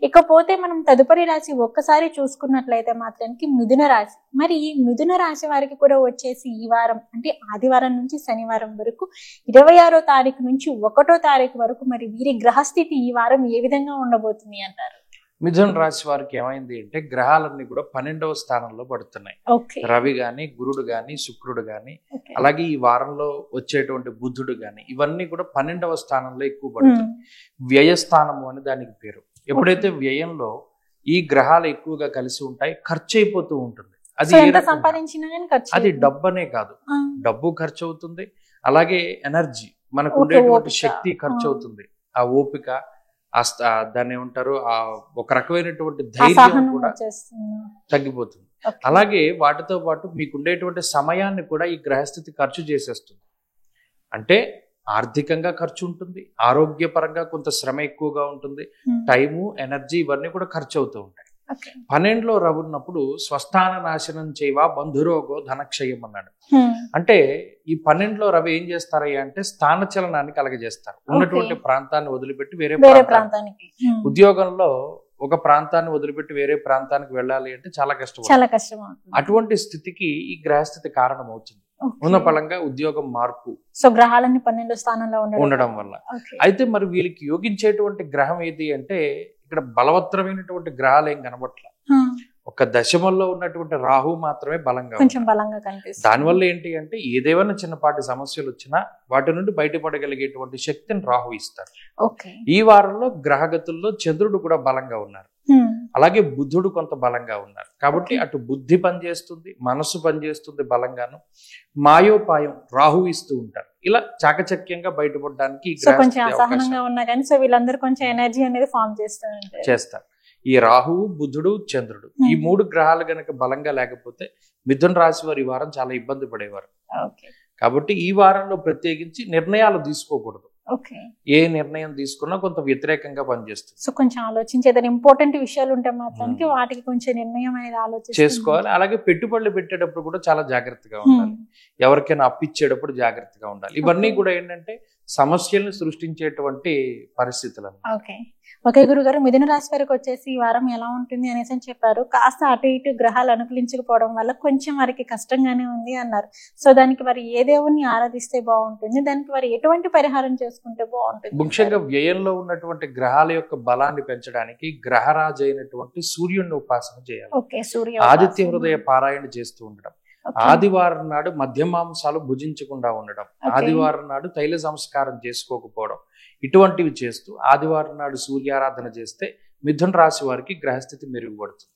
ఇకపోతే మనం తదుపరి రాశి ఒక్కసారి చూసుకున్నట్లయితే మాత్రానికి మిథున రాశి. మరి ఈ మిథున రాశి వారికి కూడా వచ్చేసి ఈ వారం అంటే ఆదివారం నుంచి శనివారం వరకు 26వ తారీఖు నుంచి 1వ తారీఖు వరకు మరి వీరి గ్రహస్థితి ఈ వారం ఏ విధంగా ఉండబోతుంది అంటారు? మిథున రాశి వారికి ఏమైంది అంటే గ్రహాలన్నీ కూడా 12వ స్థానంలో పడుతున్నాయి. రవి గాని, గురుడు గాని, శుక్రుడు గాని, అలాగే ఈ వారంలో వచ్చేటువంటి బుధుడు గాని, ఇవన్నీ కూడా 12వ స్థానంలో ఎక్కువ పడుతుంది. వ్యయస్థానము అని దానికి పేరు. ఎప్పుడైతే వ్యయంలో ఈ గ్రహాలు ఎక్కువగా కలిసి ఉంటాయి, ఖర్చు అయిపోతూ ఉంటుంది. అది డబ్బు అనే కాదు, డబ్బు ఖర్చు అవుతుంది, అలాగే ఎనర్జీ మనకు ఉండేటువంటి శక్తి ఖర్చు అవుతుంది. ఆ ఓపిక, దాన్ని ఏమంటారు, ఆ ఒక రకమైనటువంటి ధైర్యం కూడా తగ్గిపోతుంది. అలాగే వాటితో పాటు మీకు ఉండేటువంటి సమయాన్ని కూడా ఈ గ్రహస్థితి ఖర్చు చేసేస్తుంది. అంటే ఆర్థికంగా ఖర్చు ఉంటుంది, ఆరోగ్యపరంగా కొంత శ్రమ ఎక్కువగా ఉంటుంది, టైము, ఎనర్జీ ఇవన్నీ కూడా ఖర్చు అవుతూ ఉంటాయి. 12లో రవి ఉన్నప్పుడు స్వస్థాన నాశనం చేయవా బంధురోగో ధనక్షయం అన్నాడు. అంటే ఈ 12లో రవి ఏం చేస్తారయ్యా అంటే స్థానచలనాన్ని కలగజేస్తారు. ఉన్నటువంటి ప్రాంతాన్ని వదిలిపెట్టి వేరే ప్రాంతానికి, ఉద్యోగంలో ఒక ప్రాంతాన్ని వదిలిపెట్టి వేరే ప్రాంతానికి వెళ్ళాలి అంటే చాలా కష్టం. అటువంటి స్థితికి ఈ గ్రహస్థితి కారణం అవుతుంది. ఉన్న ఫలంగా ఉద్యోగం మార్పు, సో గ్రహాలన్నీ 12వ స్థానంలో ఉండడం వల్ల. అయితే మరి వీళ్ళకి యోగించేటువంటి గ్రహం ఏది అంటే ఇక్కడ బలవత్తరమైనటువంటి గ్రహాలు ఏం కనబట్ల. ఒక దశమంలో ఉన్నటువంటి రాహు మాత్రమే బలంగా కనిపిస్తుంది. దానివల్ల ఏంటి అంటే ఏదేమైనా చిన్నపాటి సమస్యలు వచ్చినా వాటి నుండి బయటపడగలిగేటువంటి శక్తిని రాహు ఇస్తారు. ఈ వారంలో గ్రహగతుల్లో చంద్రుడు కూడా బలంగా ఉన్నారు, అలాగే బుధుడు కొంత బలంగా ఉన్నారు. కాబట్టి అటు బుద్ధి పనిచేస్తుంది, మనస్సు పనిచేస్తుంది బలంగాను, మాయోపాయం రాహు ఇస్తూ ఉంటారు. ఇలా చాకచక్యంగా బయటపడడానికి చేస్తారు. ఈ రాహువు, బుధుడు, చంద్రుడు ఈ 3 గ్రహాలు గనక బలంగా లేకపోతే మిథున రాశి వారు ఈ వారం చాలా ఇబ్బంది పడేవారు. కాబట్టి ఈ వారంలో ప్రత్యేకించి నిర్ణయాలు తీసుకోకూడదు. ఏ నిర్ణయం తీసుకున్నా కొంత వ్యతిరేకంగా పనిచేస్తుంది. సో కొంచెం ఆలోచించేదాన్ని ఇంపార్టెంట్ విషయాలు ఉంటే మాత్రానికి వాటికి కొంచెం నిర్ణయం అనేది ఆలోచించి చేసుకోవాలి. అలాగే పెట్టుబడులు పెట్టేటప్పుడు కూడా చాలా జాగ్రత్తగా ఉండాలి. ఎవరికైనా అప్పిచ్చేటప్పుడు జాగ్రత్తగా ఉండాలి. ఇవన్నీ కూడా ఏంటంటే సమస్యలను సృష్టించేటువంటి పరిస్థితులు. ఓకే గురుగారు, మిథున రాశి వారికి వచ్చేసి ఈ వారం ఎలా ఉంటుంది అనేసి అని చెప్పారు. కాస్త అటు ఇటు గ్రహాలు అనుకూలించకపోవడం వల్ల కొంచెం వారికి కష్టంగానే ఉంది అన్నారు. సో దానికి వారు ఏ దేవుణ్ణి ఆరాధిస్తే బాగుంటుంది, దానికి వారు ఎటువంటి పరిహారం చేసుకుంటే బాగుంటుంది? ముఖ్యంగా వ్యయంలో ఉన్నటువంటి గ్రహాల యొక్క బలాన్ని పెంచడానికి గ్రహరాజు అయినటువంటి సూర్యుడిని ఉపాసన చేయాలి. ఆదిత్య హృదయ పారాయణ చేస్తూ ఉండడం, ఆదివారం నాడు మద్యమాంసాలు భుజించకుండా ఉండడం, ఆదివారం నాడు తైల సంస్కారం చేసుకోకపోవడం, ఇటువంటివి చేస్తూ ఆదివారం నాడు సూర్యారాధన చేస్తే మిథున రాశి వారికి గ్రహస్థితి మెరుగుపడుతుంది.